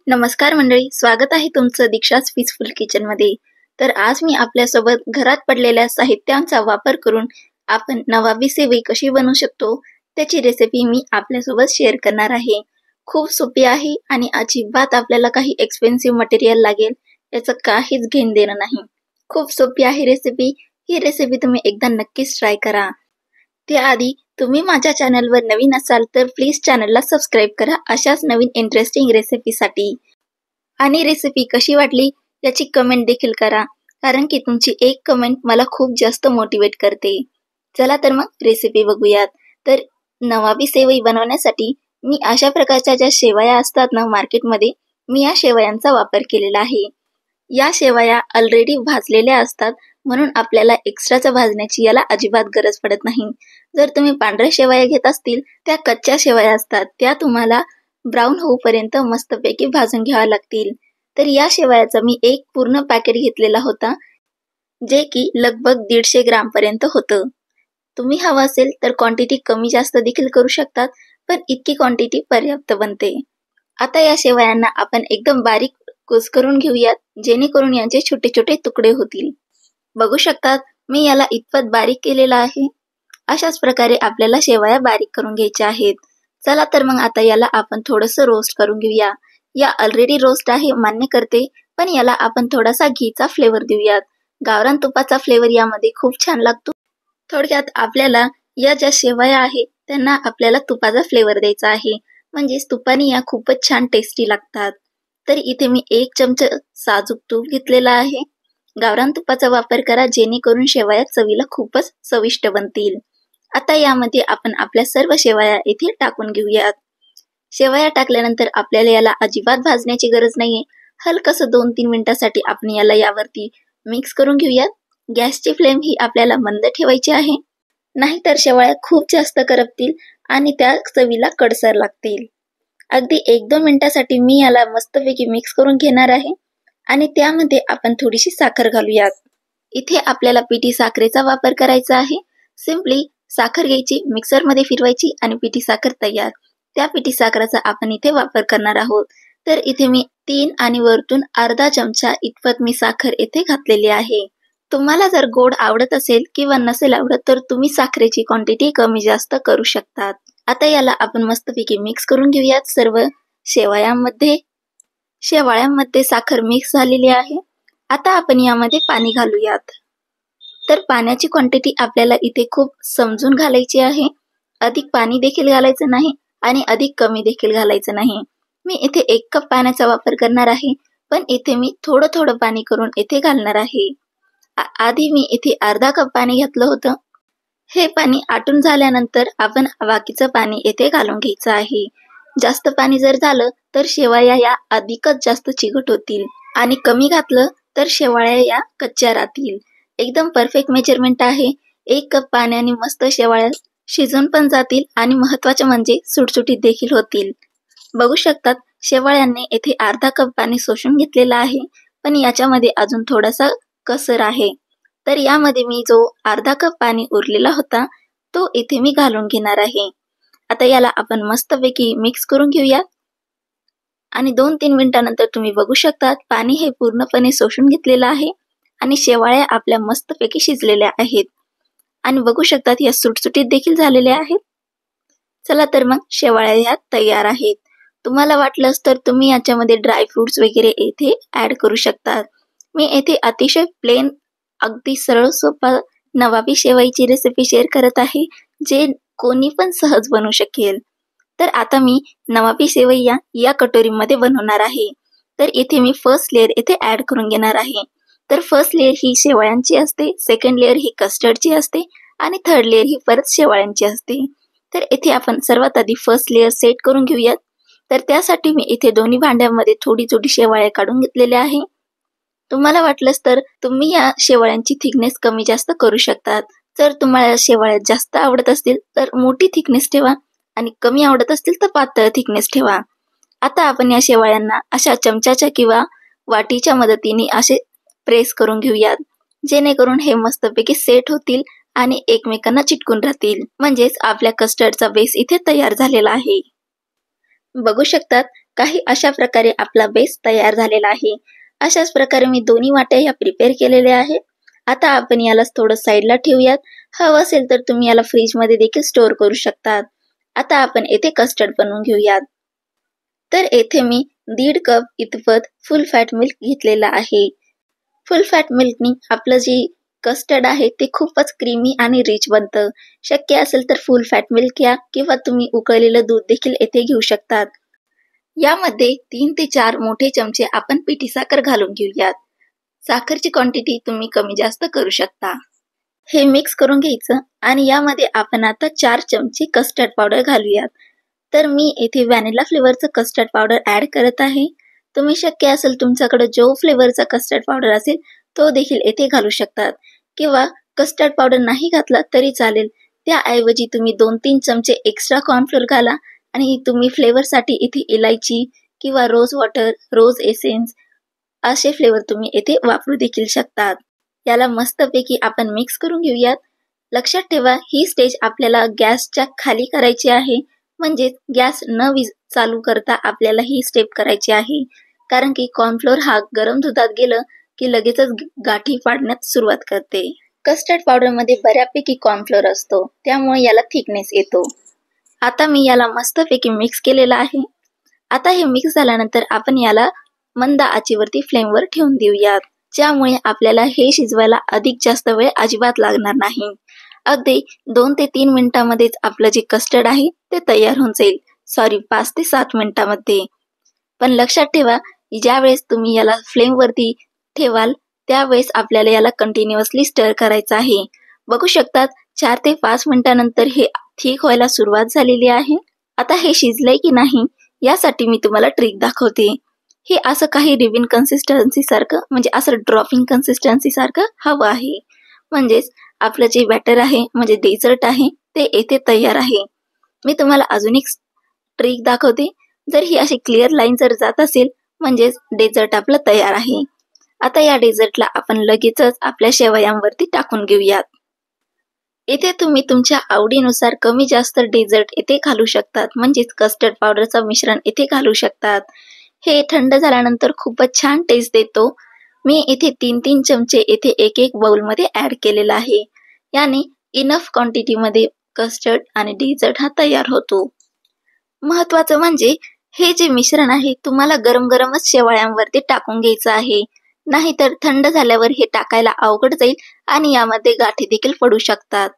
नमस्कार मंडळी, स्वागत आहे तुमचं दीक्षाच पीसफुल किचनमध्ये। तर आज मी आपल्यासोबत घरात पडलेल्या साहित्यांचा वापर करून आपण नवाबी सेवई कशी बनवू शकतो त्याची रेसिपी मी आपल्यासोबत शेअर करणार आहे। खूप सोपी आहे आणि अजिबात आपल्याला काही एक्सपेन्सिव्ह मटेरियल लागेल याचं काहीच घेणं देणं नाही। खूप सोपी आहे रेसिपी। ही रेसिपी तुम्ही एकदा नक्कीच ट्राय करा। त्याआधी तुम्ही माझ्या चॅनलवर नवीन असाल तर प्लीज चॅनलला सबस्क्राइब करा अशाच नवीन इंटरेस्टिंग रेसिपीसाठी। आणि रेसिपी कशी वाटली याची कमेंट देखील करा, कारण की तुमची एक कमेंट मला खूप जास्त मोटिवेट करते। चला तर मग रेसिपी बघूयात। तर नवाबी सेवई बनवण्यासाठी मी अशा प्रकारच्या ज्या शेवया असतात ना मार्केटमध्ये, मी या शेवयांचा वापर केलेला आहे। या शेवया ऑलरेडी भाजलेल्या असतात, म्हणून आपल्याला एक्स्ट्राचा भाजण्याची याला अजिबात गरज पडत नाही। जर तुम्ही पांढऱ्या शेवया घेत असतील, त्या कच्च्या शेवया असतात, त्या तुम्हाला ब्राऊन होऊपर्यंत मस्तपैकी भाजून घ्याव्या लागतील। तर या शेवयाचं मी एक पूर्ण पॅकेट घेतलेला होता, जे की लगभग 150 ग्राम पर्यंत होतं। तुम्ही हवं असेल तर क्वांटिटी कमी जास्त देखील करू शकतात, पण इतकी क्वांटिटी पर्याप्त बनते। आता या शेवयांना आपण एकदम बारीक कुस्करून घेऊयात, जेणेकरून यांचे छोटे छोटे तुकडे होतील। बघू शकतात मी याला इतपत बारीक केलेला आहे। अशाच प्रकारे आपल्याला शेवया बारीक करून घ्यायच्या आहेत। चला तर मग आता याला आपण थोडंसं रोस्ट करून घेऊया। या ऑलरेडी रोस्ट आहे मान्य करते, पण याला आपण थोडासा घीचा फ्लेवर देऊयात। गावरान तुपाचा फ्लेवर यामध्ये खूप छान लागतो। थोडक्यात आपल्याला या ज्या शेवया आहेत त्यांना आपल्याला तुपाचा फ्लेवर द्यायचा आहे, म्हणजेच तुपाने या खूपच छान टेस्टी लागतात। तर इथे मी 1 चमचा साजूक तूप घेतलेला आहे। गावरान तुपाचा वापर करा, जेणेकरून शेवया चवीला खूपच चविष्ट बनतील। आता यामध्ये आपण आपल्या सर्व शेवया इथे टाकून घेऊयात। शेवया टाकल्यानंतर आपल्याला याला अजिबात भाजण्याची गरज नाहीये। हलकसं 2-3 मिनिटांसाठी आपण याला यावरती मिक्स करून घेऊयात। गॅसची फ्लेम ही आपल्याला मंद ठेवायची आहे, नाहीतर शेवया खूप जास्त करपतील आणि त्या चवीला कडसर लागतील। अगदी 1-2 मिनिटांसाठी मी याला मस्तपैकी मिक्स करून घेणार आहे आणि त्यामध्ये आपण थोडीशी साखर घालूयात। इथे आपल्याला पिठी साखरेचा वापर करायचा आहे। सिंपली साखर घ्यायची, मिक्सरमध्ये फिरवायची आणि पिठी साखर तयार। त्या पिठी साखरेचा आपण इथे वापर करणार आहोत। तर इथे मी 3 आणि वरतून अर्धा चमचा इतपत मी साखर इथे घातलेली आहे। तुम्हाला जर गोड आवडत असेल किंवा नसेल आवडत तर तुम्ही साखरेची क्वांटिटी कमी जास्त करू शकतात। आता याला आपण मस्तपैकी मिक्स करून घेऊयात सर्व शेवयांमध्ये। शेवयांमध्ये साखर मिक्स झालेली आहे। आता आपण यामध्ये पाणी घालूयात। तर पाण्याची क्वांटिटी आपल्याला इथे खूप समजून घालायची आहे। अधिक पाणी देखील घालायचं नाही आणि अधिक कमी देखील घालायचं नाही। मी इथे 1 कप पाण्याचा वापर करणार आहे, पण इथे मी थोडं थोडं पाणी करून इथे घालणार आहे। आधी मी इथे अर्धा कप पाणी घातलं होतं। हे पाणी आटून झाल्यानंतर आपण बाकीचं पाणी इथे घालून घ्यायचं आहे। जास्त पाणी जर झालं तर शेवया या अधिकच जास्त चिकट होतील आणि कमी घातलं तर शेवया या कच्च्या राहतील। एकदम परफेक्ट मेजरमेंट आहे। 1 कप पाण्याने मस्त शेवया शिजून पण जातील आणि महत्त्वाचे म्हणजे सुटसुटीत देखील होतील। बघू शकतात शेवयांनी इथे अर्धा कप पाणी शोषून घेतलेलं आहे, पण याच्यामध्ये अजून थोडासा कसर आहे। तर यामध्ये मी जो अर्धा कप पाणी उरलेला होता तो इथे मी घालून घेणार आहे। आता याला आपण मस्तपैकी मिक्स करून घेऊया आणि 2-3 मिनिटांनंतर तुम्ही बघू शकतात पाणी हे पूर्णपणे शोषून घेतलेलं आहे आणि शेवया आपल्या मस्तपैकी शिजलेल्या आहेत आणि बघू शकतात या सुटसुटीत देखील झालेल्या आहेत। चला तर मग शेवया या तयार आहेत। तुम्हाला वाटलंच तर तुम्ही याच्यामध्ये ड्राय फ्रुट्स वगैरे इथे ऍड करू शकतात। मी इथे अतिशय प्लेन अगदी सरळ सोपा नवाबी शेवईची रेसिपी शेअर करत आहे, जे कोणी पण सहज बनवू शकेल। तर आता मी नवाबी शेवया या कटोरीमध्ये बनवणार आहे। तर इथे मी फर्स्ट लेअर इथे ऍड करून घेणार आहे। तर फर्स्ट लेअर ही शेवयांची असते, सेकंड लेअर ही कस्टर्डची असते आणि थर्ड लेअर ही परत शेवयांची असते। तर इथे आपण सर्वात आधी फर्स्ट लेअर सेट करून घेऊयात। तर त्यासाठी मी इथे दोन्ही भांड्यामध्ये थोडी थोडी शेवया काढून घेतलेल्या आहे। तुम्हाला वाटलंच तर तुम्ही या शेवयांची थिकनेस कमी जास्त करू शकतात। जर तुम्हाला शेवया जास्त आवडत असतील तर मोठी थिकनेस ठेवा आणि कमी आवडत असतील तर पातळ थिकनेस ठेवा। आता आपण या शेवयांना अशा चमच्याच्या किंवा वाटीच्या मदतीने असे प्रेस करून घेऊयात, जेणेकरून हे मस्तपैकी सेट होतील आणि एकमेकांना चिटकून राहतील। म्हणजेच आपल्या कस्टर्डचा बेस इथे तयार झालेला आहे। बघू शकतात काही अशा प्रकारे आपला बेस तयार झालेला आहे. अशाच प्रकारे मी दोन्ही वाट्या ह्या प्रिपेअर केलेल्या आहेत. आता आपण याला थोडं साईडला ठेवूयात. हवं असेल तर तुम्ही याला फ्रीजमध्ये देखील स्टोअर करू शकतात. आता आपण येथे कस्टर्ड बनवून घेऊयात. तर येथे मी 1.5 कप इतपत फुल फॅट मिल्क घेतलेला आहे. फुल फॅट मिल्कनी आपलं जे कस्टर्ड आहे ते खूपच क्रीमी आणि रिच बनतं. शक्य असेल तर फुल फॅट मिल्क घ्या किंवा तुम्ही उकळलेलं दूध देखील येथे घेऊ शकतात. यामध्ये 3 ते 4 मोठे चमचे आपण पिठी साखर घालून घेऊयात. साखरची क्वांटिटी तुम्ही कमी जास्त करू शकता. हे मिक्स करून घ्यायचं आणि यामध्ये आपण आता 4 चमचे कस्टर्ड पावडर घालूयात. तर मी येथे व्हॅनिला फ्लेवरचं कस्टर्ड पावडर ॲड करत आहे. तुम्ही शक्य असेल तुमच्याकडे जो फ्लेवरचा कस्टर्ड पावडर असेल तो देखील येथे घालू शकतात किंवा कस्टर्ड पावडर नाही घातला तरी चालेल. त्याऐवजी तुम्ही 2-3 चमचे एक्स्ट्रा कॉर्नफ्लोअर घाला आणि तुम्ही फ्लेवरसाठी इथे इलायची किंवा रोज वॉटर, रोज एसेन्स असे फ्लेवर तुम्ही येथे वापरू देखील शकतात. याला मस्तपैकी आपण मिक्स करून घेऊयात. लक्षात ठेवा ही स्टेज आपल्याला गॅसच्या खाली करायची आहे, म्हणजे गॅस न चालू करता आपल्याला ही स्टेप करायची आहे. कारण की कॉर्नफ्लोअर हा गरम दुधात गेलं की लगेचच गाठी पाडण्यात सुरुवात करते. कस्टर्ड पावडर मध्ये बऱ्यापैकी कॉर्नफ्लोअर असतो, त्यामुळे याला थिकनेस येतो. आता मी याला मस्तपैकी मिक्स केलेला आहे. आता हे मिक्स झाल्यानंतर आपण याला मंद आचेवरती फ्लेमवर ठेवून देऊयात, ज्यामुळे आपल्याला हे शिजवायला अधिक जास्त वेळ अजिबात लागणार नाही. अगदी 2 ते 3 मिनिटांमध्येच आपलं जे कस्टर्ड आहे ते तयार होऊन जाईल. 5 ते 7 मिनिटांमध्ये. पण लक्षात ठेवा ज्यावेळेस तुम्ही याला फ्लेमवरती ठेवाल त्यावेळेस आपल्याला याला कंटिन्युअसली स्टर करायचं आहे. बघू शकतात 4 ते 5 मिनिटांनंतर हे थिक व्हायला सुरुवात झालेली आहे. आता हे शिजलंय की नाही यासाठी मी तुम्हाला ट्रिक दाखवते. हे असं काही रिबिन कन्सिस्टन्सी सारखं, म्हणजे असं ड्रॉपिंग कन्सिस्टन्सी सारखं हवं आहे. म्हणजेच आपलं जे बॅटर आहे म्हणजे डेझर्ट आहे ते येथे तयार आहे. मी तुम्हाला अजून एक ट्रिक दाखवते. जर ही अशी क्लिअर लाईन जर जात असेल म्हणजेच डेझर्ट आपलं तयार आहे. आता या डेझर्टला आपण लगेचच आपल्या शेवयांवरती टाकून घेऊयात. येथे तुम्ही तुमच्या आवडीनुसार कमी जास्त डेझर्ट येथे घालू शकतात, म्हणजेच कस्टर्ड पावडरचं मिश्रण येथे घालू शकतात. हे थंड झाल्यानंतर खूपच छान टेस्ट देतो. मी येथे 3-3 चमचे येथे एक बाउलमध्ये ॲड केलेला आहे. याने इनफ क्वांटिटीमध्ये कस्टर्ड आणि डेझर्ट हा तयार होतो. महत्त्वाचं म्हणजे हे जे मिश्रण आहे तुम्हाला गरम गरमच शेवाळ्यांवरती टाकून घ्यायचं आहे, नाहीतर थंड झाल्यावर हे टाकायला अवघड जाईल आणि यामध्ये गाठी देखील पडू शकतात.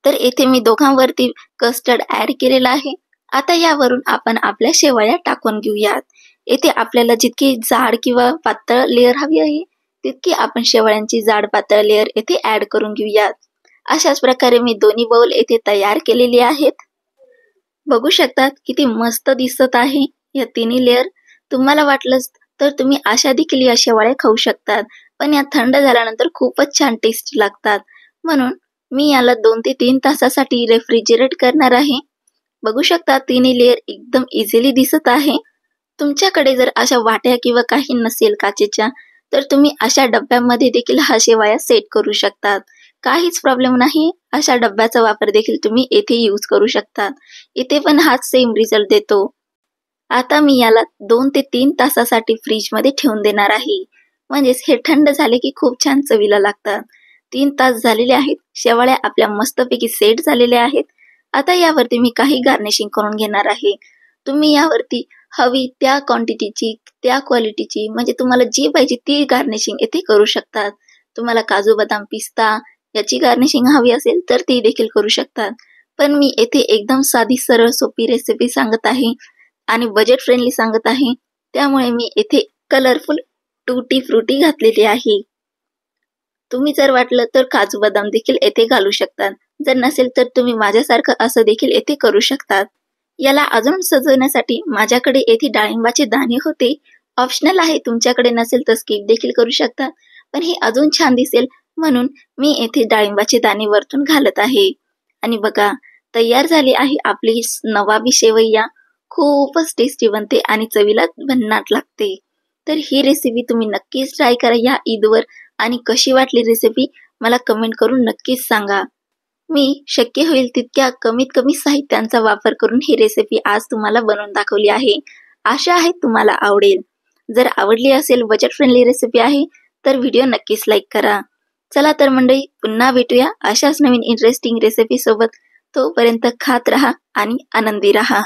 तर येथे मी दोघांवरती कस्टर्ड ॲड केलेला आहे. आता यावरून आपण आपल्या शेवाळ्या टाकून घेऊयात. येथे आपल्याला जितकी जाड किंवा पातळ लेअर हवी आहे तितकी आपण शेवाळ्यांची जाड पातळ लेअर येथे ॲड करून घेऊयात. अशाच प्रकारे मी दोन्ही बाउल येथे तयार केलेली आहेत. बघू शकतात किती मस्त दिसत आहे या तिन्ही लेअर. तुम्हाला वाटलंच तर तुम्ही अशा देखील या शेवाळ्या खाऊ शकतात, पण या थंड झाल्यानंतर खूपच छान टेस्टी लागतात. म्हणून मी याला 2 ते 3 तासासाठी रेफ्रिजरेट करणार आहे. बघू शकता तिन्ही लेअर एकदम इझिली दिसत आहे. तुमच्याकडे जर अशा वाट्या किंवा काही नसेल काचेच्या तर तुम्ही अशा डब्यामध्ये देखील हा शेवाया सेट करू शकतात. काहीच प्रॉब्लेम नाही. अशा डब्याचा वापर देखील तुम्ही येथे यूज करू शकतात. इथे पण हाच सेम रिझल्ट देतो. आता मी याला 2 ते 3 तासासाठी फ्रीजमध्ये ठेवून देणार आहे. म्हणजेच हे थंड झाले की खूप छान चवीला लागतात. 3 तास झालेले आहेत. शेवाळ्या आपल्या मस्तपैकी सेट झालेल्या आहेत. आता यावरती मी काही गार्निशिंग करून घेणार आहे. तुम्ही यावरती हवी त्या क्वांटिटीची, त्या क्वालिटीची, म्हणजे तुम्हाला जी पाहिजे ती गार्निशिंग येथे करू शकतात. तुम्हाला काजू बदाम पिस्ता याची गार्निशिंग हवी असेल तर ती देखील करू शकतात. पण मी येथे एकदम साधी सरळ सोपी रेसिपी सांगत आहे आणि बजेट फ्रेंडली सांगत आहे, त्यामुळे मी येथे कलरफुल टूटी फ्रुटी घातलेली आहे. तुम्ही जर वाटलं तर काजू बदाम देखील येथे घालू शकतात. जर नसेल तर तुम्ही माझ्यासारखं असं देखील येथे करू शकतात. याला अजून सजवण्यासाठी माझ्याकडे येथे डाळिंबाचे दाणे होते. ऑप्शनल आहे, तुमच्याकडे नसेल तर स्किप देखील करू शकता, पण हे अजून छान दिसेल म्हणून मी येथे डाळिंबाचे दाणे वरतून घालत आहे. आणि बघा तयार झाली आहे आपली नवाबी शेवैया. खूपच टेस्टी बनते आणि चवीला भन्नाट लागते. तर ही रेसिपी तुम्ही नक्कीच ट्राय करा या ईदवर आणि कशी वाटली रेसिपी मला कमेंट करून नक्कीच सांगा. मी शक्य होईल तितक्या कमीत कमी साहित्यांचा वापर करून ही रेसिपी आज तुम्हाला बनवून दाखवली आहे. आशा आहे तुम्हाला आवडेल. जर आवडली असेल, बजेट फ्रेंडली रेसिपी आहे, तर व्हिडिओ नक्कीच लाईक करा. चला तर मंडळी, पुन्हा भेटूया अशाच नवीन इंटरेस्टिंग रेसिपी सोबत. तोपर्यंत खात रहा आणि आनंदी रहा.